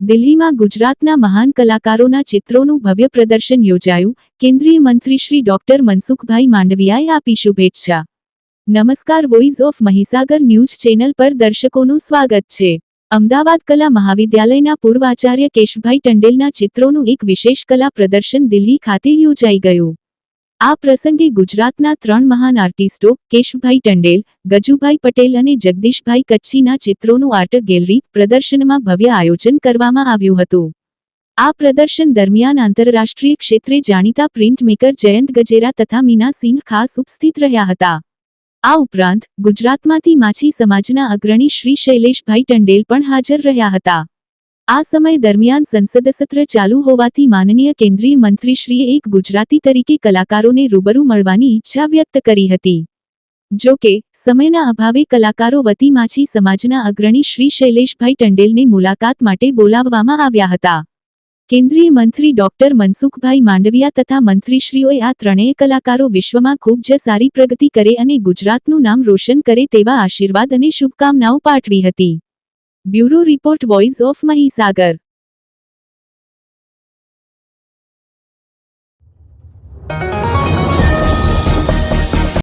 દિલ્હીમાં ગુજરાતના મહાન કલાકારોના ચિત્રોનું ભવ્ય પ્રદર્શન યોજાયું. કેન્દ્રીય મંત્રી શ્રી ડોક્ટર મનસુખભાઈ માંડવિયાએ આપી શુભેચ્છા. નમસ્કાર, voice of Mahisagar news channel પર દર્શકોનું સ્વાગત છે. અમદાવાદ કલા મહાવિદ્યાલયના પૂર્વ આચાર્ય કેશુભાઈ ટંડેલના ચિત્રોનું એક વિશેષ કલા પ્રદર્શન દિલ્હી ખાતે યોજાઈ ગયું. આ પ્રસંગે ગુજરાતના 3 મહાન આર્ટિસ્ટો કેશુભાઈ ટંડેલ, ગજુભાઈ પટેલ અને જગદીશભાઈ કચ્છીના ચિત્રોનું આર્ટ ગેલેરી પ્રદર્શનમાં ભવ્ય આયોજન કરવામાં આવ્યું હતું. આ પ્રદર્શન દરમિયાન આંતરરાષ્ટ્રીય ક્ષેત્રે જાણીતા પ્રિન્ટ મેકર જયંત ગજેરા તથા મીના સિંહ ખાસ ઉપસ્થિત રહ્યા હતા. આ ઉપરાંત ગુજરાતમાંથી માછી સમાજના અગ્રણી શ્રી શૈલેષભાઈ ટંડેલ પણ હાજર રહ્યા હતા. આ સમય દરમિયાન સંસદ સત્ર ચાલુ હોવાથી માનનીય કેન્દ્રીય મંત્રીશ્રીએ એક ગુજરાતી તરીકે કલાકારોને રૂબરૂ મળવાની ઈચ્છા વ્યક્ત કરી હતી. જો કે સમયના અભાવે કલાકારો વતી માછી સમાજના અગ્રણી શ્રી શૈલેષભાઈ ટંડેલને મુલાકાત માટે બોલાવવામાં આવ્યા હતા. કેન્દ્રીય મંત્રી ડોક્ટર મનસુખભાઈ માંડવિયા તથા મંત્રીશ્રીઓએ આ ત્રણેય કલાકારો વિશ્વમાં ખૂબ જ સારી પ્રગતિ કરે અને ગુજરાતનું નામ રોશન કરે તેવા આશીર્વાદ અને શુભકામનાઓ પાઠવી હતી. Bureau report, voice of Mahisagar.